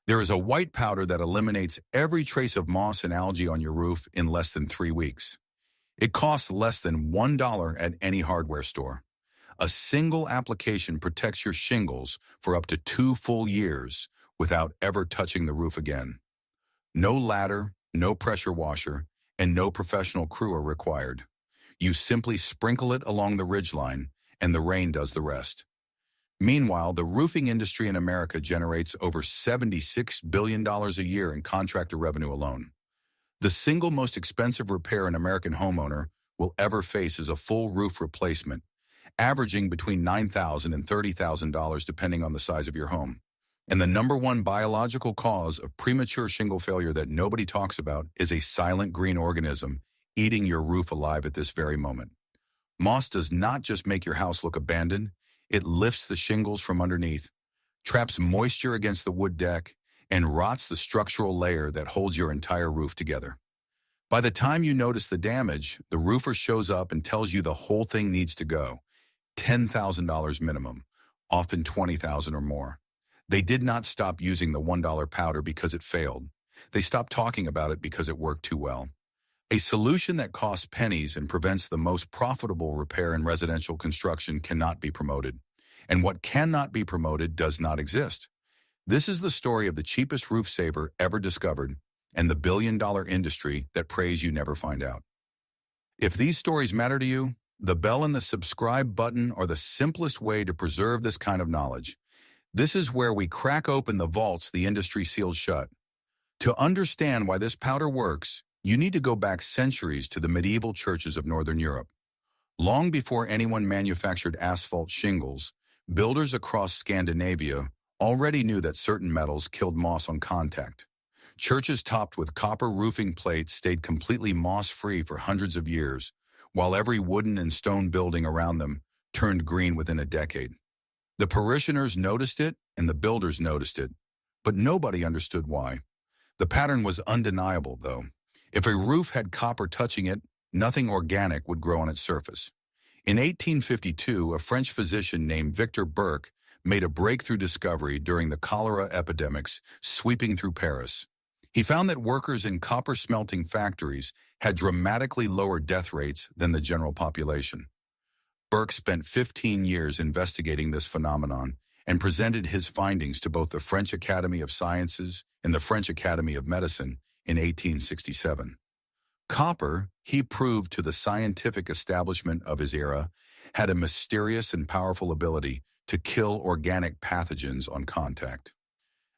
There is a white powder that eliminates every trace of moss and algae on your roof in less than 3 weeks. It costs less than $1 at any hardware store. A single application protects your shingles for up to 2 full years without ever touching the roof again. No ladder, no pressure washer, and no professional crew are required. You simply sprinkle it along the ridgeline, and the rain does the rest. Meanwhile, the roofing industry in America generates over $76 billion a year in contractor revenue alone. The single most expensive repair an American homeowner will ever face is a full roof replacement, averaging between $9,000 and $30,000 depending on the size of your home. And the number one biological cause of premature shingle failure that nobody talks about is a silent green organism eating your roof alive at this very moment. Moss does not just make your house look abandoned, it lifts the shingles from underneath, traps moisture against the wood deck, and rots the structural layer that holds your entire roof together. By the time you notice the damage, the roofer shows up and tells you the whole thing needs to go. $10,000 minimum, often $20,000 or more. They did not stop using the $1 powder because it failed. They stopped talking about it because it worked too well. A solution that costs pennies and prevents the most profitable repair in residential construction cannot be promoted. And what cannot be promoted does not exist. This is the story of the cheapest roof saver ever discovered and the billion-dollar industry that prays you never find out. If these stories matter to you, the bell and the subscribe button are the simplest way to preserve this kind of knowledge. This is where we crack open the vaults the industry sealed shut. To understand why this powder works, you need to go back centuries to the medieval churches of Northern Europe. Long before anyone manufactured asphalt shingles, builders across Scandinavia already knew that certain metals killed moss on contact. Churches topped with copper roofing plates stayed completely moss-free for hundreds of years, while every wooden and stone building around them turned green within a decade. The parishioners noticed it and the builders noticed it, but nobody understood why. The pattern was undeniable, though. If a roof had copper touching it, nothing organic would grow on its surface. In 1852, a French physician named Victor Berck made a breakthrough discovery during the cholera epidemics sweeping through Paris. He found that workers in copper-smelting factories had dramatically lower death rates than the general population. Berck spent 15 years investigating this phenomenon and presented his findings to both the French Academy of Sciences and the French Academy of Medicine in 1867. Copper, he proved to the scientific establishment of his era, had a mysterious and powerful ability to kill organic pathogens on contact.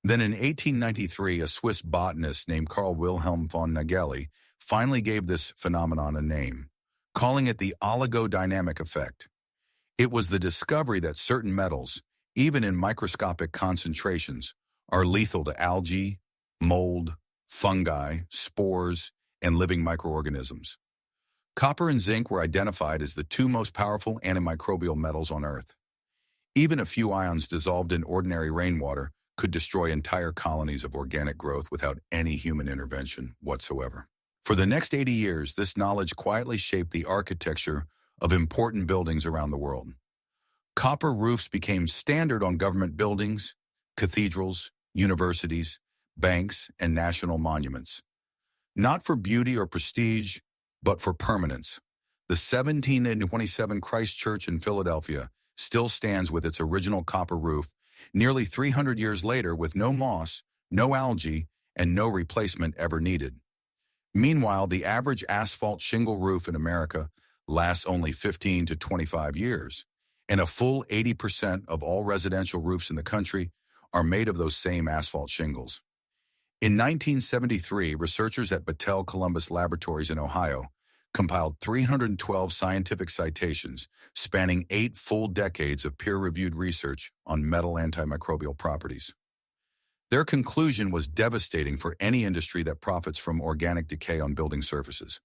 Then in 1893, a Swiss botanist named Carl Wilhelm von Nageli finally gave this phenomenon a name, calling it the oligodynamic effect. It was the discovery that certain metals, even in microscopic concentrations, are lethal to algae, mold, fungi, spores, and living microorganisms. Copper and zinc were identified as the two most powerful antimicrobial metals on Earth. Even a few ions dissolved in ordinary rainwater could destroy entire colonies of organic growth without any human intervention whatsoever. For the next 80 years, this knowledge quietly shaped the architecture of important buildings around the world. Copper roofs became standard on government buildings, cathedrals, universities, banks, and national monuments. Not for beauty or prestige, but for permanence. The 1727 Christ Church in Philadelphia still stands with its original copper roof, nearly 300 years later with no moss, no algae, and no replacement ever needed. Meanwhile, the average asphalt shingle roof in America lasts only 15 to 25 years, and a full 80% of all residential roofs in the country are made of those same asphalt shingles. In 1973, researchers at Battelle Columbus Laboratories in Ohio compiled 312 scientific citations spanning 8 full decades of peer-reviewed research on metal antimicrobial properties. Their conclusion was devastating for any industry that profits from organic decay on building surfaces.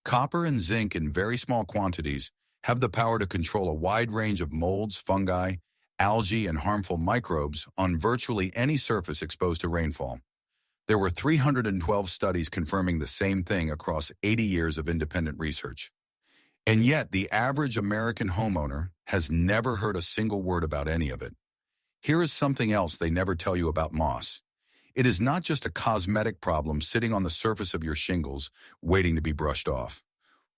Copper and zinc in very small quantities have the power to control a wide range of molds, fungi, algae, and harmful microbes on virtually any surface exposed to rainfall. There were 312 studies confirming the same thing across 80 years of independent research. And yet, the average American homeowner has never heard a single word about any of it. Here is something else they never tell you about moss. It is not just a cosmetic problem sitting on the surface of your shingles, waiting to be brushed off.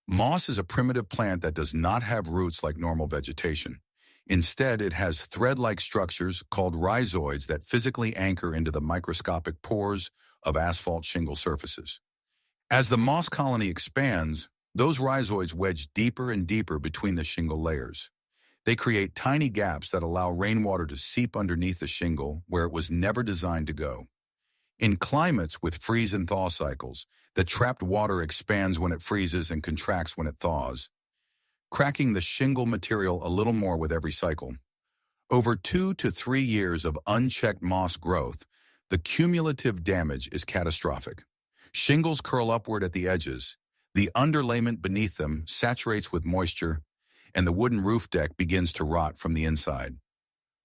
Moss is a primitive plant that does not have roots like normal vegetation. Instead, it has thread-like structures called rhizoids that physically anchor into the microscopic pores of asphalt shingle surfaces. As the moss colony expands, those rhizoids wedge deeper and deeper between the shingle layers. They create tiny gaps that allow rainwater to seep underneath the shingle where it was never designed to go. In climates with freeze and thaw cycles, the trapped water expands when it freezes and contracts when it thaws, cracking the shingle material a little more with every cycle. Over 2 to 3 years of unchecked moss growth, the cumulative damage is catastrophic. Shingles curl upward at the edges, the underlayment beneath them saturates with moisture, and the wooden roof deck begins to rot from the inside.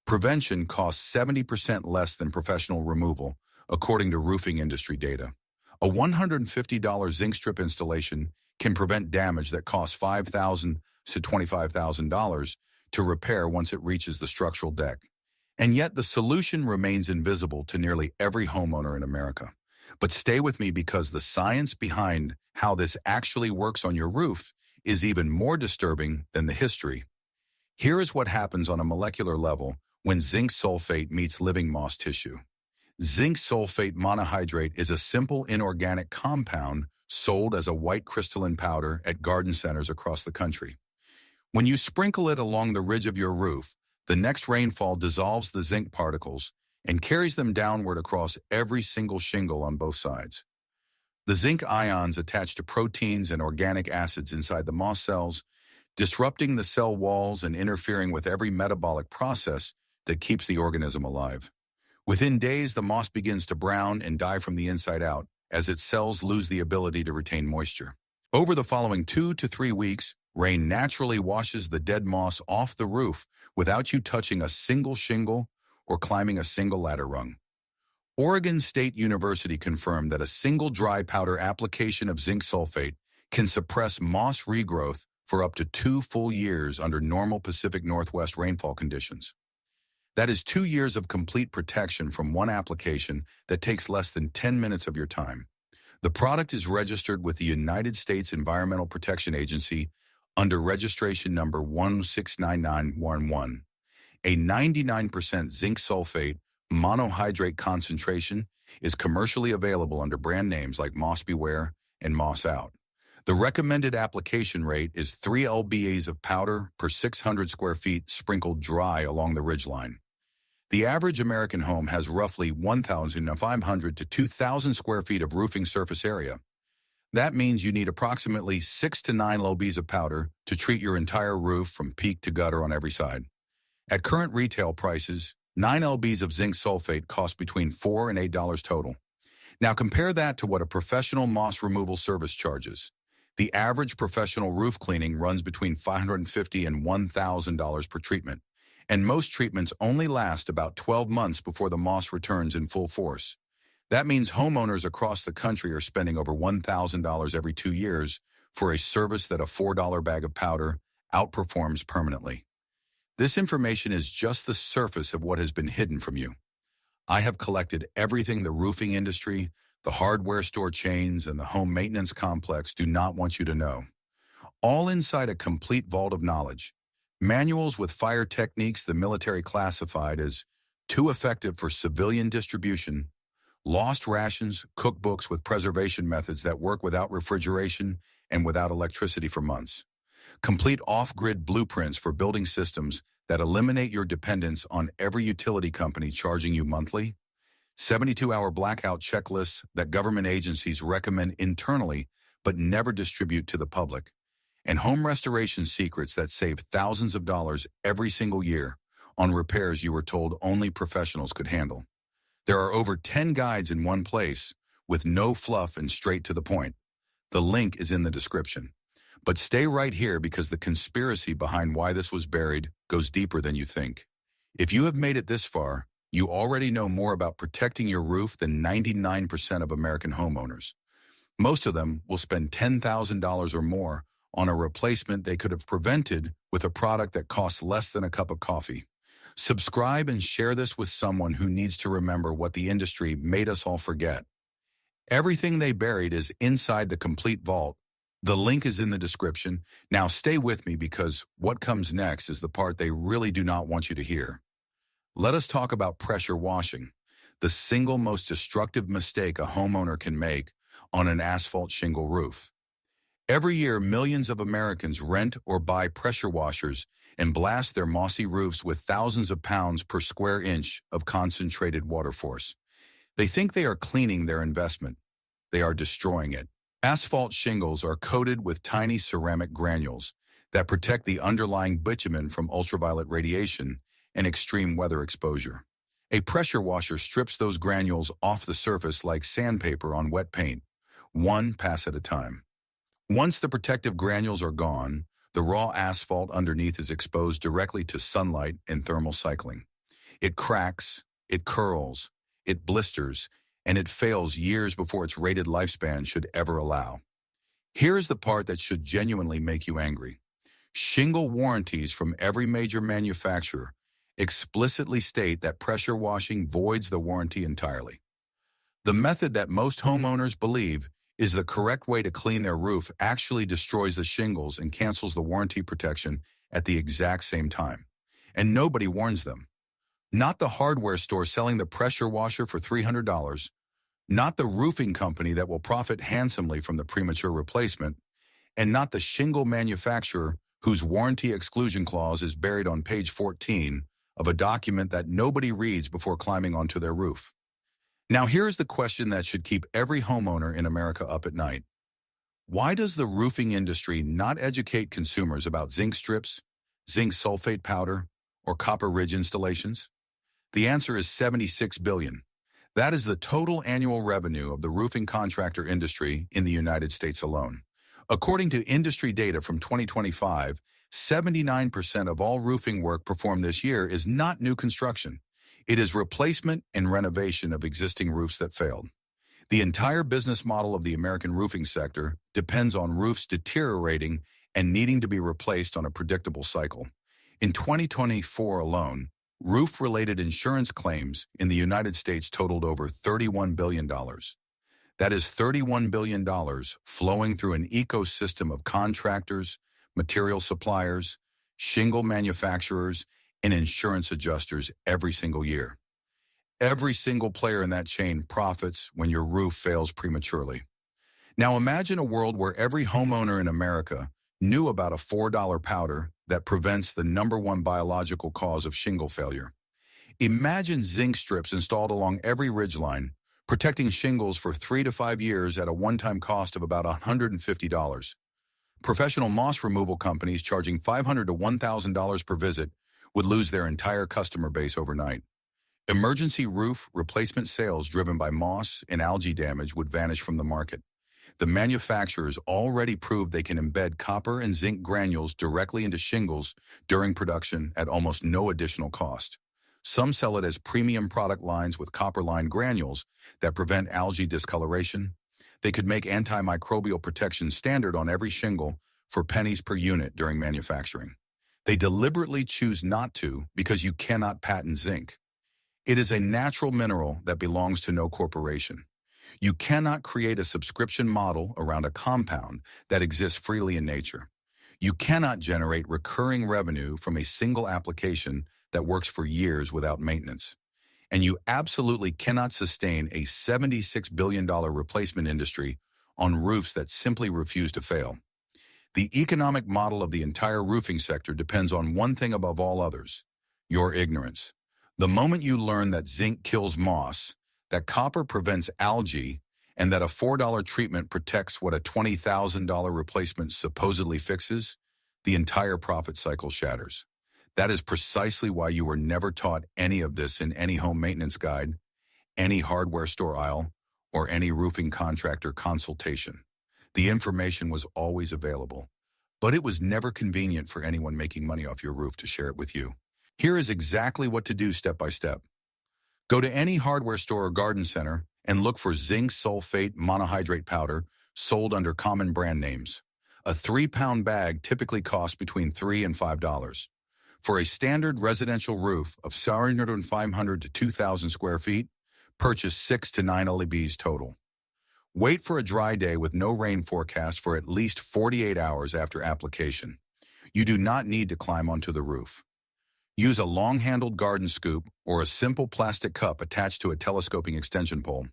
Prevention costs 70% less than professional removal, according to roofing industry data. A $150 zinc strip installation can prevent damage that costs $5,000 to $25,000 to repair once it reaches the structural deck. And yet the solution remains invisible to nearly every homeowner in America. But stay with me because the science behind how this actually works on your roof is even more disturbing than the history. Here is what happens on a molecular level when zinc sulfate meets living moss tissue. Zinc sulfate monohydrate is a simple inorganic compound sold as a white crystalline powder at garden centers across the country. When you sprinkle it along the ridge of your roof, the next rainfall dissolves the zinc particles and carries them downward across every single shingle on both sides. The zinc ions attach to proteins and organic acids inside the moss cells, disrupting the cell walls and interfering with every metabolic process that keeps the organism alive. Within days, the moss begins to brown and die from the inside out as its cells lose the ability to retain moisture. Over the following 2 to 3 weeks, rain naturally washes the dead moss off the roof without you touching a single shingle or climbing a single ladder rung. Oregon State University confirmed that a single dry powder application of zinc sulfate can suppress moss regrowth for up to 2 full years under normal Pacific Northwest rainfall conditions. That is 2 years of complete protection from one application that takes less than 10 minutes of your time. The product is registered with the United States Environmental Protection Agency under registration number 169911. A 99% zinc sulfate monohydrate concentration is commercially available under brand names like Moss Beware and Moss Out. The recommended application rate is 3 lbs of powder per 600 square feet sprinkled dry along the ridgeline. The average American home has roughly 1,500 to 2,000 square feet of roofing surface area. That means you need approximately 6 to 9 lbs of powder to treat your entire roof from peak to gutter on every side. At current retail prices, 9 lbs of zinc sulfate cost between $4 and $8 total. Now compare that to what a professional moss removal service charges. The average professional roof cleaning runs between $550 and $1,000 per treatment, and most treatments only last about 12 months before the moss returns in full force. That means homeowners across the country are spending over $1,000 every 2 years for a service that a $4 bag of powder outperforms permanently. This information is just the surface of what has been hidden from you. I have collected everything the roofing industry, the hardware store chains, and the home maintenance complex do not want you to know. All inside a complete vault of knowledge. Manuals with fire techniques the military classified as too effective for civilian distribution, lost rations, cookbooks with preservation methods that work without refrigeration and without electricity for months. Complete off-grid blueprints for building systems that eliminate your dependence on every utility company charging you monthly. 72-hour blackout checklists that government agencies recommend internally but never distribute to the public. And home restoration secrets that save thousands of dollars every single year on repairs you were told only professionals could handle. There are over 10 guides in one place with no fluff and straight to the point. The link is in the description. But stay right here because the conspiracy behind why this was buried goes deeper than you think. If you have made it this far, you already know more about protecting your roof than 99% of American homeowners. Most of them will spend $10,000 or more on a replacement they could have prevented with a product that costs less than a cup of coffee. Subscribe and share this with someone who needs to remember what the industry made us all forget. Everything they buried is inside the complete vault. The link is in the description. Now stay with me because what comes next is the part they really do not want you to hear. Let us talk about pressure washing, the single most destructive mistake a homeowner can make on an asphalt shingle roof. Every year, millions of Americans rent or buy pressure washers and blast their mossy roofs with thousands of pounds per square inch of concentrated water force. They think they are cleaning their investment. They are destroying it. Asphalt shingles are coated with tiny ceramic granules that protect the underlying bitumen from ultraviolet radiation and extreme weather exposure. A pressure washer strips those granules off the surface like sandpaper on wet paint, one pass at a time. Once the protective granules are gone, the raw asphalt underneath is exposed directly to sunlight and thermal cycling. It cracks, it curls, it blisters, and it fails years before its rated lifespan should ever allow. Here is the part that should genuinely make you angry. Shingle warranties from every major manufacturer explicitly state that pressure washing voids the warranty entirely. The method that most homeowners believe is the correct way to clean their roof actually destroys the shingles and cancels the warranty protection at the exact same time. And nobody warns them. Not the hardware store selling the pressure washer for $300, not the roofing company that will profit handsomely from the premature replacement, and not the shingle manufacturer whose warranty exclusion clause is buried on page 14 of a document that nobody reads before climbing onto their roof. Now here is the question that should keep every homeowner in America up at night. Why does the roofing industry not educate consumers about zinc strips, zinc sulfate powder, or copper ridge installations? The answer is $76 billion. That is the total annual revenue of the roofing contractor industry in the United States alone. According to industry data from 2025, 79% of all roofing work performed this year is not new construction. It is replacement and renovation of existing roofs that failed. The entire business model of the American roofing sector depends on roofs deteriorating and needing to be replaced on a predictable cycle. In 2024 alone, roof-related insurance claims in the United States totaled over $31 billion. That is $31 billion flowing through an ecosystem of contractors, material suppliers, shingle manufacturers, and insurance adjusters every single year. Every single player in that chain profits when your roof fails prematurely. Now imagine a world where every homeowner in America knew about a $4 powder that prevents the #1 biological cause of shingle failure. Imagine zinc strips installed along every ridgeline, protecting shingles for 3 to 5 years at a one-time cost of about $150. Professional moss removal companies charging $500 to $1,000 per visit would lose their entire customer base overnight. Emergency roof replacement sales driven by moss and algae damage would vanish from the market. The manufacturers already proved they can embed copper and zinc granules directly into shingles during production at almost no additional cost. Some sell it as premium product lines with copper-lined granules that prevent algae discoloration. They could make antimicrobial protection standard on every shingle for pennies per unit during manufacturing. They deliberately choose not to because you cannot patent zinc. It is a natural mineral that belongs to no corporation. You cannot create a subscription model around a compound that exists freely in nature. You cannot generate recurring revenue from a single application that works for years without maintenance. And you absolutely cannot sustain a $76 billion replacement industry on roofs that simply refuse to fail. The economic model of the entire roofing sector depends on one thing above all others: your ignorance. The moment you learn that zinc kills moss, that copper prevents algae, and that a $4 treatment protects what a $20,000 replacement supposedly fixes, the entire profit cycle shatters. That is precisely why you were never taught any of this in any home maintenance guide, any hardware store aisle, or any roofing contractor consultation. The information was always available, but it was never convenient for anyone making money off your roof to share it with you. Here is exactly what to do step by step. Go to any hardware store or garden center and look for zinc sulfate monohydrate powder sold under common brand names. A 3-pound bag typically costs between $3 and $5. For a standard residential roof of 500 to 2,000 square feet, purchase 6 to 9 LEBs total. Wait for a dry day with no rain forecast for at least 48 hours after application. You do not need to climb onto the roof. Use a long-handled garden scoop or a simple plastic cup attached to a telescoping extension pole.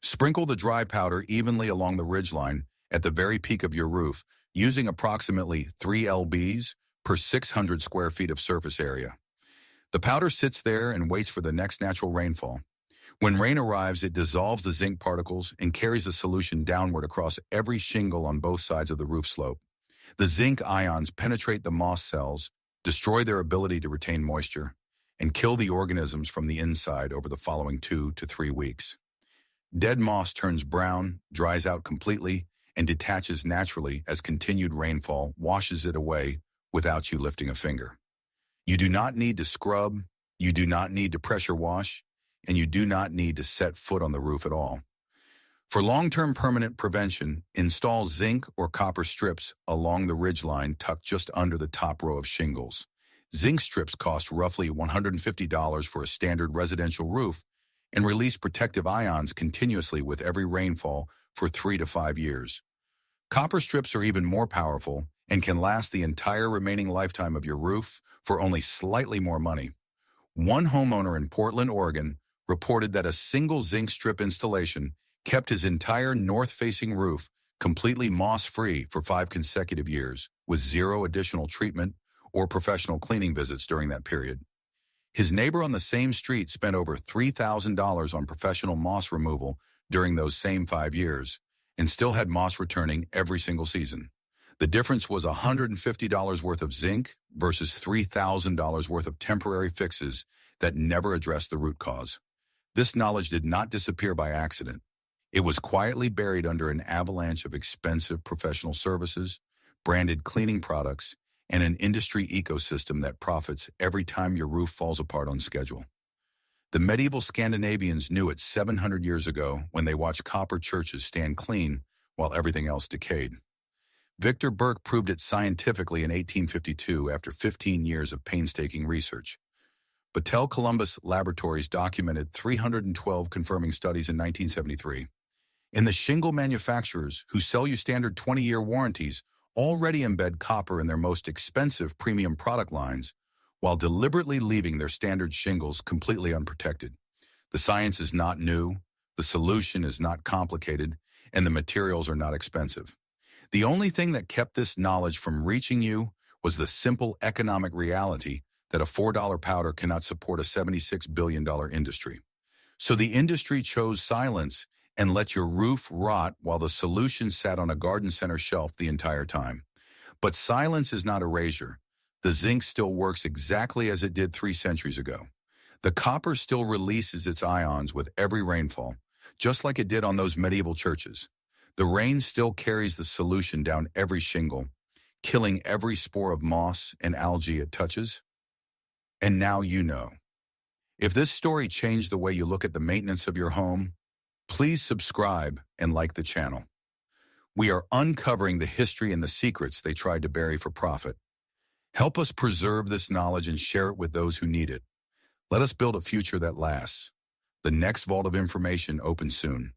Sprinkle the dry powder evenly along the ridgeline at the very peak of your roof, using approximately 3 lbs per 600 square feet of surface area. The powder sits there and waits for the next natural rainfall. When rain arrives, it dissolves the zinc particles and carries the solution downward across every shingle on both sides of the roof slope. The zinc ions penetrate the moss cells, destroy their ability to retain moisture, and kill the organisms from the inside over the following 2 to 3 weeks. Dead moss turns brown, dries out completely, and detaches naturally as continued rainfall washes it away without you lifting a finger. You do not need to scrub, you do not need to pressure wash, and you do not need to set foot on the roof at all. For long-term permanent prevention, install zinc or copper strips along the ridgeline tucked just under the top row of shingles. Zinc strips cost roughly $150 for a standard residential roof and release protective ions continuously with every rainfall for 3 to 5 years. Copper strips are even more powerful and can last the entire remaining lifetime of your roof for only slightly more money. One homeowner in Portland, Oregon, reported that a single zinc strip installation kept his entire north-facing roof completely moss-free for 5 consecutive years, with 0 additional treatment or professional cleaning visits during that period. His neighbor on the same street spent over $3,000 on professional moss removal during those same 5 years, and still had moss returning every single season. The difference was $150 worth of zinc versus $3,000 worth of temporary fixes that never addressed the root cause. This knowledge did not disappear by accident. It was quietly buried under an avalanche of expensive professional services, branded cleaning products, and an industry ecosystem that profits every time your roof falls apart on schedule. The medieval Scandinavians knew it 700 years ago when they watched copper churches stand clean while everything else decayed. Victor Burke proved it scientifically in 1852 after 15 years of painstaking research. Battelle Columbus Laboratories documented 312 confirming studies in 1973. And the shingle manufacturers, who sell you standard 20-year warranties, already embed copper in their most expensive premium product lines, while deliberately leaving their standard shingles completely unprotected. The science is not new, the solution is not complicated, and the materials are not expensive. The only thing that kept this knowledge from reaching you was the simple economic reality that a $4 powder cannot support a $76 billion industry. So the industry chose silence and let your roof rot while the solution sat on a garden center shelf the entire time. But silence is not erasure. The zinc still works exactly as it did 3 centuries ago. The copper still releases its ions with every rainfall, just like it did on those medieval churches. The rain still carries the solution down every shingle, killing every spore of moss and algae it touches. And now you know. If this story changed the way you look at the maintenance of your home, please subscribe and like the channel. We are uncovering the history and the secrets they tried to bury for profit. Help us preserve this knowledge and share it with those who need it. Let us build a future that lasts. The next vault of information opens soon.